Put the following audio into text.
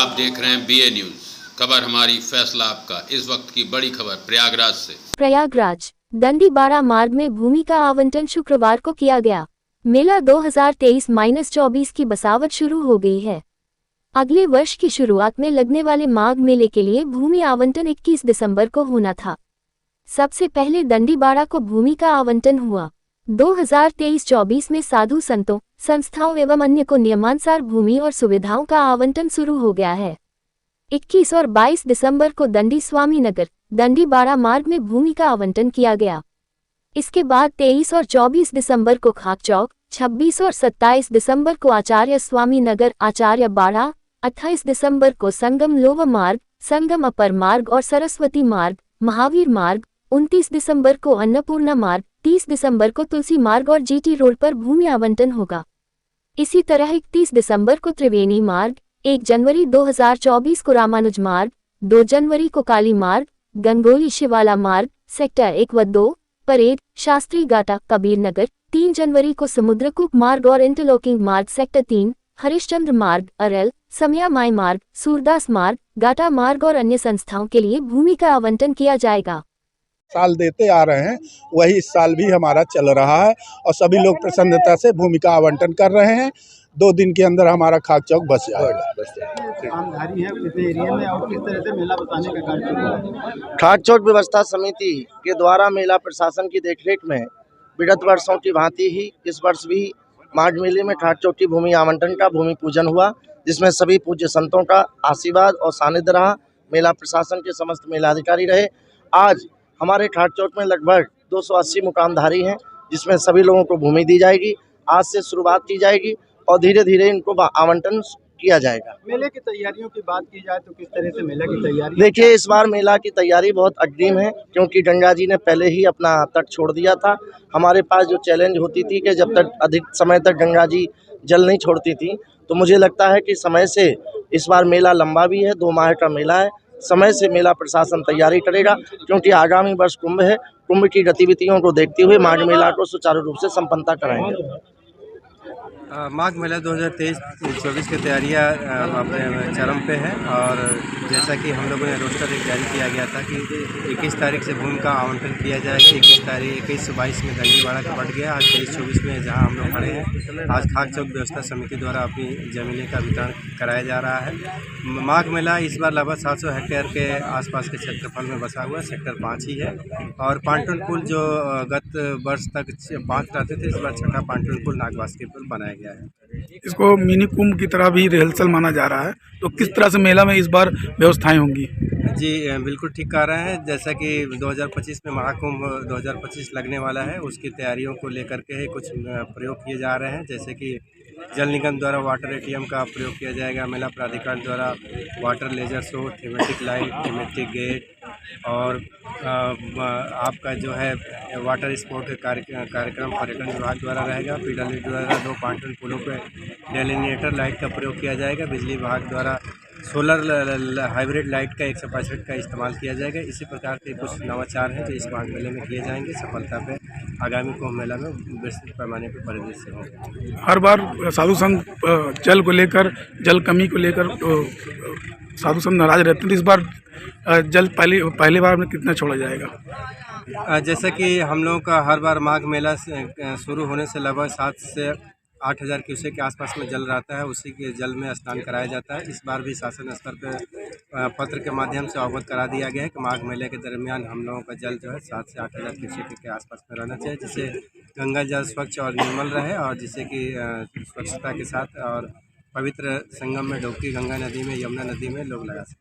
आप देख रहे हैं BA न्यूज। खबर हमारी, फैसला आपका। इस वक्त की बड़ी खबर प्रयागराज से। प्रयागराज दंडीबाड़ा मार्ग में भूमि का आवंटन शुक्रवार को किया गया। मेला 2023-24 की बसावट शुरू हो गई है। अगले वर्ष की शुरुआत में लगने वाले माघ मेले के लिए भूमि आवंटन 21 दिसंबर को होना था। सबसे पहले दंडीबाड़ा को भूमि का आवंटन हुआ। 2023-24 में साधु संतों, संस्थाओं एवं अन्य को नियमानुसार भूमि और सुविधाओं का आवंटन शुरू हो गया है। 21 और 22 दिसंबर को दंडी स्वामीनगर दंडीबाड़ा मार्ग में भूमि का आवंटन किया गया। इसके बाद 23 और 24 दिसंबर को खाकचौक, 26 और 27 दिसंबर को आचार्य स्वामीनगर आचार्य बाड़ा, 28 दिसंबर को संगम लोवा मार्ग, संगम अपर मार्ग और सरस्वती मार्ग, महावीर मार्ग, 29 दिसंबर को अन्नपूर्णा मार्ग, 30 दिसंबर को तुलसी मार्ग और GT रोड पर भूमि आवंटन होगा। इसी तरह 31 दिसंबर को त्रिवेणी मार्ग, 1 जनवरी 2024 को रामानुज मार्ग, 2 जनवरी को काली मार्ग, गंगोली शिवाला मार्ग, सेक्टर 1 व 2, परेड, शास्त्री घाटा, कबीर नगर, 3 जनवरी को समुद्रकूप मार्ग और इंटरलॉकिंग मार्ग सेक्टर 3, हरिश्चंद्र मार्ग, अरल, समया माई मार्ग, सूरदास मार्ग, घाटा मार्ग और अन्य संस्थाओं के लिए भूमि का आवंटन किया जाएगा। साल देते आ रहे हैं, वही इस साल भी हमारा चल रहा है और सभी लोग प्रसन्नता से भूमि का आवंटन कर रहे हैं। 2 दिन के अंदर हमारा खाकचौक बस जाएगा। आमधारी है इस एरिया में और किस तरह से मेला बताने का कार्य शुरू है? खाकचौक व्यवस्था समिति के द्वारा मेला प्रशासन की देखरेख में विगत वर्षों की भांति ही इस वर्ष भी माघ मेले में खाकचौक की भूमि आवंटन का भूमि पूजन हुआ, जिसमें सभी पूज्य संतों का आशीर्वाद और सानिध्य रहा। मेला प्रशासन के समस्त मेलाधिकारी रहे। आज हमारे खाकचौक में लगभग 280 मुकामधारी हैं, जिसमें सभी लोगों को भूमि दी जाएगी। आज से शुरुआत की जाएगी और धीरे धीरे इनको आवंटन किया जाएगा। मेले की तैयारियों की बात की जाए तो किस तरह से मेला की तैयारी? देखिए, इस बार मेला की तैयारी बहुत अग्रिम है, क्योंकि गंगा जी ने पहले ही अपना तट छोड़ दिया था। हमारे पास जो चैलेंज होती थी कि जब तक अधिक समय तक गंगा जी जल नहीं छोड़ती थी, तो मुझे लगता है कि समय से इस बार मेला लंबा भी है, 2 माह का मेला है। समय से मेला प्रशासन तैयारी करेगा, क्योंकि आगामी वर्ष कुंभ है। कुंभ की गतिविधियों को देखते हुए माघ मेला को सुचारू रूप से संपन्नता कराएंगे। माघ मेला 2023-24 की तैयारियां अपने चरम पे है और जैसा कि हम लोगों ने रोस्टर एक जारी किया गया था कि 21 तारीख से भूमि का आवंटन किया जाएगा। 21-22 में दंडीबाड़ा का बढ़ गया। आज 23-24 में जहां हम लोग खड़े हैं, आज खाकचौक व्यवस्था समिति द्वारा अपनी ज़मीनें का वितरण कराया जा रहा है। माघ मेला इस बार लगभग 700 हेक्टेयर के आसपास के क्षेत्रफल में बसा हुआ सेक्टर 5 ही है और पांटून पुल जो गत वर्ष तक 5 रहते थे, इस बार 6ठा पांटून पुल नागवासुकी पुल बनाया गया है। इसको मिनी कुंभ की तरह भी रिहर्सल माना जा रहा है, तो किस तरह से मेला में इस बार व्यवस्थाएं होंगी? जी बिल्कुल ठीक कह रहे हैं। जैसा कि 2025 में महाकुंभ 2025 लगने वाला है, उसकी तैयारियों को लेकर के ही कुछ प्रयोग किए जा रहे हैं। जैसे कि जल निगम द्वारा वाटर ATM का प्रयोग किया जाएगा, मेला प्राधिकार द्वारा water laser show, thematic light, thematic gate और आपका जो है वाटर स्पोर्ट कार्यक्रम पर्यटन विभाग द्वारा रहेगा। PWD द्वारा 2 पांटून पुलों पर डेलिनेटर लाइट का प्रयोग किया जाएगा। बिजली विभाग द्वारा सोलर हाइब्रिड लाइट का 165 का इस्तेमाल किया जाएगा। इसी प्रकार के कुछ नवाचार हैं जो इस माघ मेले में किए जाएंगे। सफलता पे आगामी कुंभ मेला में विस्तृत पैमाने पर परिदृश्य होंगे। हर बार साधु संत जल को लेकर, जल कमी को लेकर साधु संत नाराज रहते हैं, तो इस बार जल पहली बार में कितना छोड़ा जाएगा? जैसा कि हम लोगों का हर बार माघ मेला शुरू होने से लगभग 7 से 8,000 क्यूसेक के आसपास में जल रहता है, उसी के जल में स्नान कराया जाता है। इस बार भी शासन स्तर पर पत्र के माध्यम से अवगत करा दिया गया है कि माघ मेले के दरमियान हम लोगों का जल जो है 7 से 8,000 क्यूसेक के आसपास में रहना चाहिए, जिससे गंगा जल स्वच्छ और निर्मल रहे और जिससे कि स्वच्छता के साथ और पवित्र संगम में डुबकी गंगा नदी में, यमुना नदी में लोग लगा सकें।